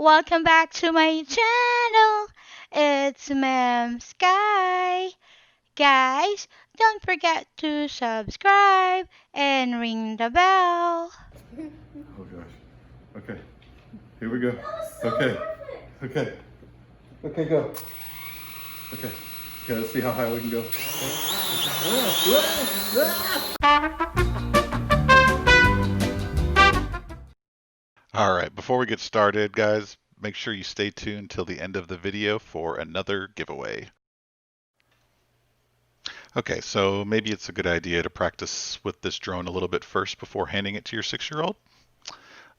Welcome back to my channel. It's Ma'am Sky. Guys, don't forget to subscribe and ring the bell. Oh gosh. Okay. Here we go. Okay. Okay. Okay, go. Okay. Okay, let's see how high we can go. All right, before we get started, guys, make sure you stay tuned till the end of the video for another giveaway. Okay, so maybe it's a good idea to practice with this drone a little bit first before handing it to your 6-year-old,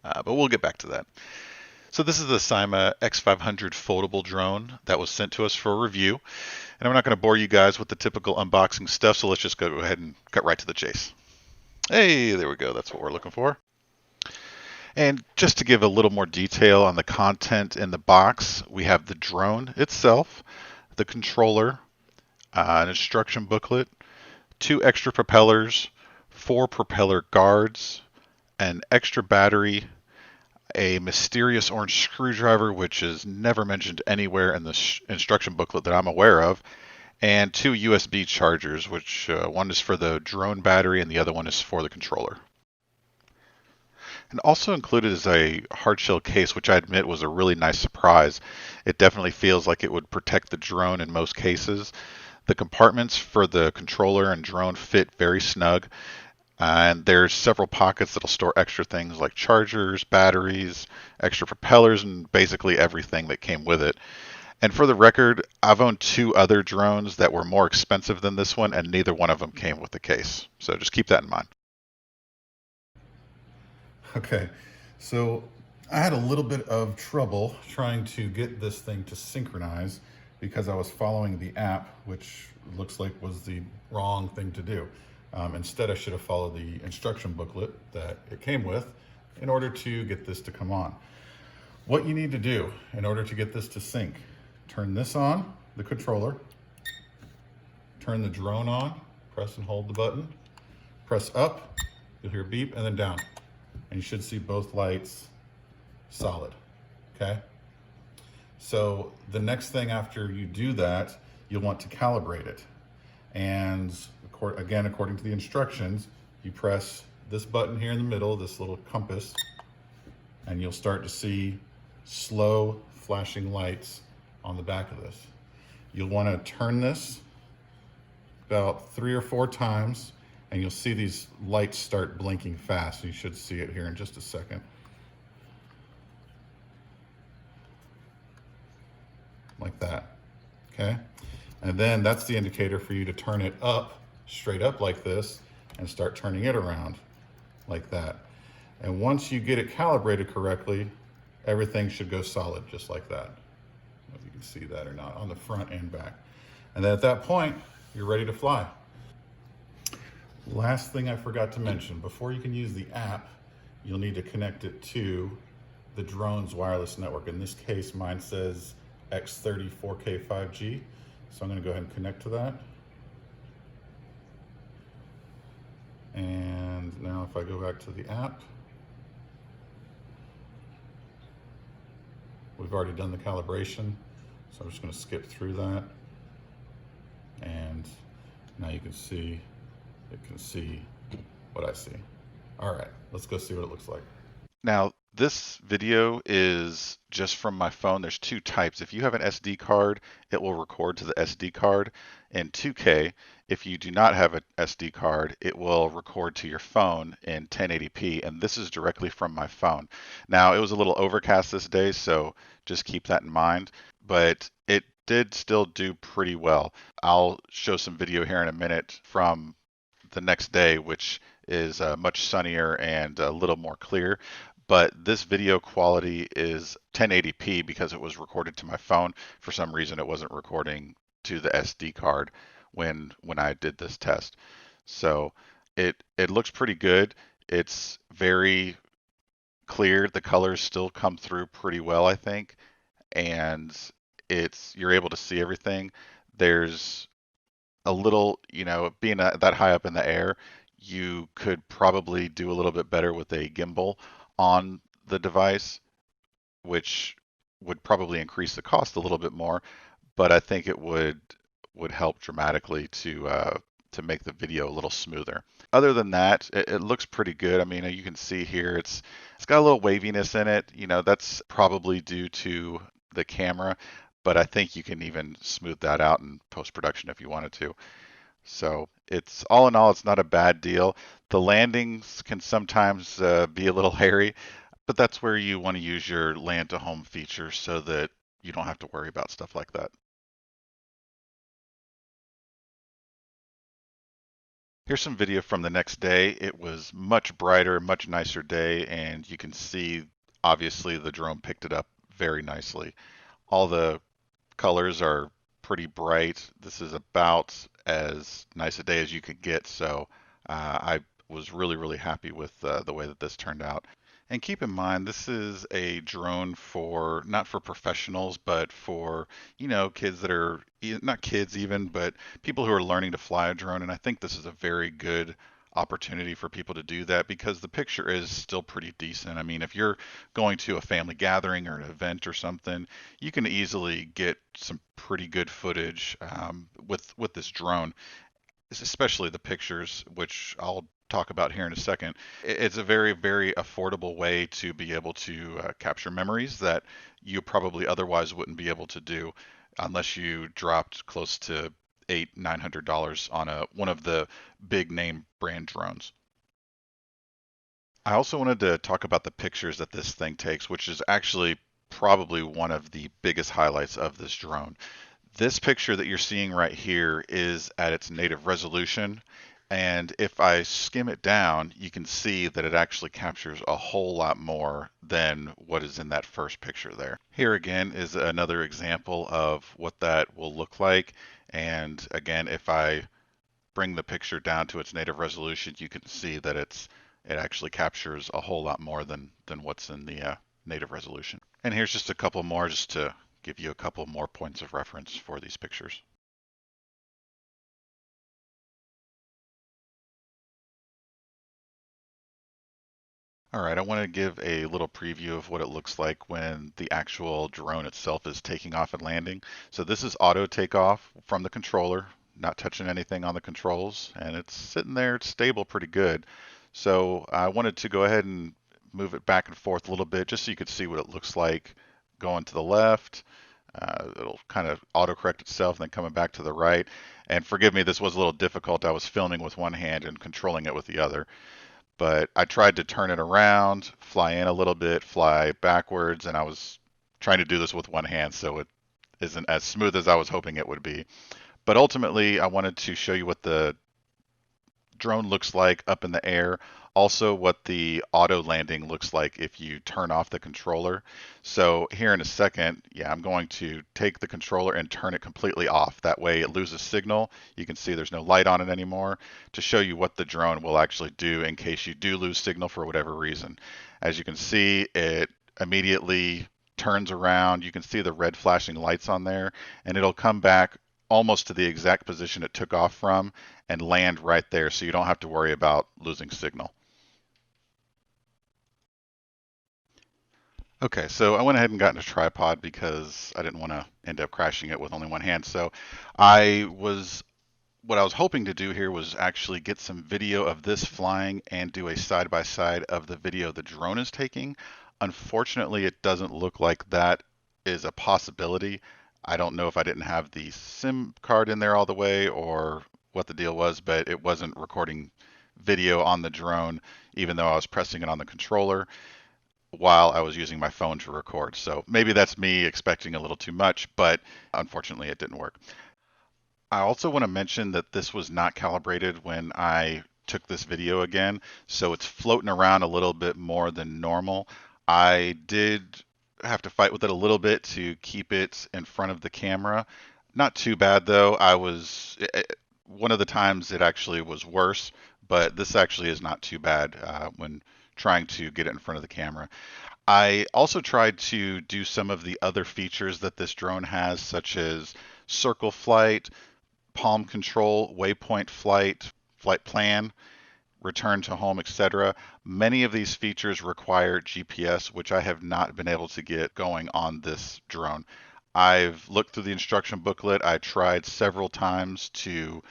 but we'll get back to that. So this is the Syma X500 Foldable drone that was sent to us for a review. And I'm not going to bore you guys with the typical unboxing stuff, so let's just go ahead and cut right to the chase. Hey, there we go. That's what we're looking for. And just to give a little more detail on the content in the box, we have the drone itself, the controller, an instruction booklet, 2 extra propellers, 4 propeller guards, an extra battery, a mysterious orange screwdriver, which is never mentioned anywhere in the instruction booklet that I'm aware of, and 2 USB chargers, which one is for the drone battery and the other one is for the controller. And also included is a hardshell case, which I admit was a really nice surprise. It definitely feels like it would protect the drone in most cases. The compartments for the controller and drone fit very snug, and there's several pockets that'll store extra things like chargers, batteries, extra propellers, and basically everything that came with it. And for the record, I've owned 2 other drones that were more expensive than this one, and neither one of them came with the case. So just keep that in mind. Okay, so I had a little bit of trouble trying to get this thing to synchronize because I was following the app, which looks like was the wrong thing to do. Instead, I should have followed the instruction booklet that it came with in order to get this to come on. What you need to do in order to get this to sync, turn this on, the controller, turn the drone on, press and hold the button, press up, you'll hear beep, and then down. And you should see both lights solid, okay? So the next thing after you do that, you'll want to calibrate it. And again, according to the instructions, you press this button here in the middle, this little compass, and you'll start to see slow flashing lights on the back of this. You'll want to turn this about 3 or 4 times, and you'll see these lights start blinking fast. You should see it here in just a second. Like that, okay? And then that's the indicator for you to turn it up, straight up like this, and start turning it around like that. And once you get it calibrated correctly, everything should go solid just like that. I don't know if you can see that or not, on the front and back. And then at that point, you're ready to fly. Last thing I forgot to mention, before you can use the app, you'll need to connect it to the drone's wireless network. In this case, mine says X30 4K 5G. So I'm gonna go ahead and connect to that. And now if I go back to the app, we've already done the calibration. So I'm just gonna skip through that. And now you can see, it can see what I see. All right, let's go see what it looks like. Now, this video is just from my phone. There's 2 types. If you have an SD card, it will record to the SD card in 2K. If you do not have an SD card, it will record to your phone in 1080p, and this is directly from my phone. Now, it was a little overcast this day, so just keep that in mind, but it did still do pretty well. I'll show some video here in a minute from the next day, which is much sunnier and a little more clear. But this video quality is 1080p because it was recorded to my phone. For some reason, it wasn't recording to the SD card when I did this test. So it looks pretty good. It's very clear. The colors still come through pretty well, I think, and you're able to see everything. There's a little, being that high up in the air, you could probably do a little bit better with a gimbal on the device, which would probably increase the cost a little bit more, but I think it would help dramatically to make the video a little smoother. Other than that, it looks pretty good. I mean, you can see here it's got a little waviness in it. You know, that's probably due to the camera, but I think you can even smooth that out in post-production if you wanted to. So it's all in all, it's not a bad deal. The landings can sometimes be a little hairy, but that's where you want to use your land to home feature so that you don't have to worry about stuff like that. Here's some video from the next day. It was much brighter, much nicer day, and you can see obviously the drone picked it up very nicely. All the colors are pretty bright. This is about as nice a day as you could get, so I was really, really happy with the way that this turned out. And keep in mind, this is a drone for not for professionals, but for, kids that are not kids even, but people who are learning to fly a drone. And I think this is a very good opportunity for people to do that because the picture is still pretty decent. I mean, if you're going to a family gathering or an event or something, you can easily get some pretty good footage with this drone, especially the pictures, which I'll talk about here in a second. It's a very, very affordable way to be able to capture memories that you probably otherwise wouldn't be able to do unless you dropped close to $800-900 on one of the big name brand drones. I also wanted to talk about the pictures that this thing takes, which is actually probably one of the biggest highlights of this drone. This picture that you're seeing right here is at its native resolution. And if I skim it down, you can see that it actually captures a whole lot more than what is in that first picture there. Here again is another example of what that will look like. And again, if I bring the picture down to its native resolution, you can see that it actually captures a whole lot more than what's in the native resolution. And here's just a couple more just to give you a couple more points of reference for these pictures. All right, I want to give a little preview of what it looks like when the actual drone itself is taking off and landing. So this is auto takeoff from the controller, not touching anything on the controls, and it's sitting there, it's stable pretty good. So I wanted to go ahead and move it back and forth a little bit just so you could see what it looks like going to the left. It'll kind of autocorrect itself and then coming back to the right. And forgive me, this was a little difficult. I was filming with one hand and controlling it with the other. But I tried to turn it around, fly in a little bit, fly backwards, and I was trying to do this with one hand, so it isn't as smooth as I was hoping it would be. But ultimately, I wanted to show you what the drone looks like up in the air. Also, what the auto landing looks like if you turn off the controller. So here in a second, yeah, I'm going to take the controller and turn it completely off. That way it loses signal. You can see there's no light on it anymore to show you what the drone will actually do in case you do lose signal for whatever reason. As you can see, it immediately turns around. You can see the red flashing lights on there, and it'll come back almost to the exact position it took off from and land right there so you don't have to worry about losing signal. Okay, so I went ahead and got in a tripod because I didn't want to end up crashing it with only one hand. So what I was hoping to do here was actually get some video of this flying and do a side by side of the video the drone is taking. Unfortunately, it doesn't look like that is a possibility. I don't know if I didn't have the SIM card in there all the way or what the deal was, but it wasn't recording video on the drone, even though I was pressing it on the controller while I was using my phone to record. So maybe that's me expecting a little too much, but unfortunately it didn't work. I also want to mention that this was not calibrated when I took this video again, so it's floating around a little bit more than normal. I did have to fight with it a little bit to keep it in front of the camera. Not too bad though. One of the times it actually was worse, but this actually is not too bad when trying to get it in front of the camera. I also tried to do some of the other features that this drone has, such as circle flight, palm control, waypoint flight, flight plan, return to home, etc. Many of these features require GPS, which I have not been able to get going on this drone. I've looked through the instruction booklet. I tried several times to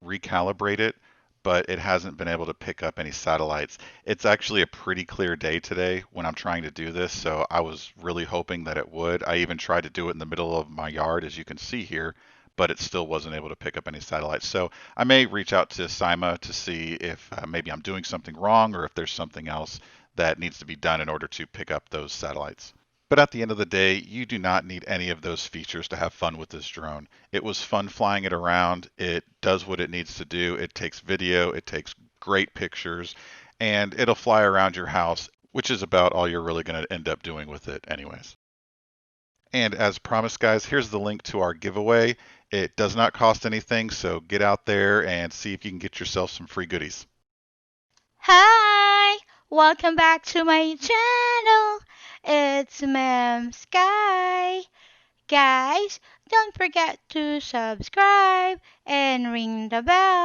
recalibrate it, but it hasn't been able to pick up any satellites. It's actually a pretty clear day today when I'm trying to do this, so I was really hoping that it would. I even tried to do it in the middle of my yard, as you can see here, but it still wasn't able to pick up any satellites. So I may reach out to Syma to see if maybe I'm doing something wrong or if there's something else that needs to be done in order to pick up those satellites. But at the end of the day, you do not need any of those features to have fun with this drone. It was fun flying it around. It does what it needs to do. It takes video, it takes great pictures, and it'll fly around your house, which is about all you're really going to end up doing with it, anyways. And as promised, guys, here's the link to our giveaway. It does not cost anything, so get out there and see if you can get yourself some free goodies. Hi! Welcome back to my channel. It's Ma'am Sky. Guys, don't forget to subscribe and ring the bell.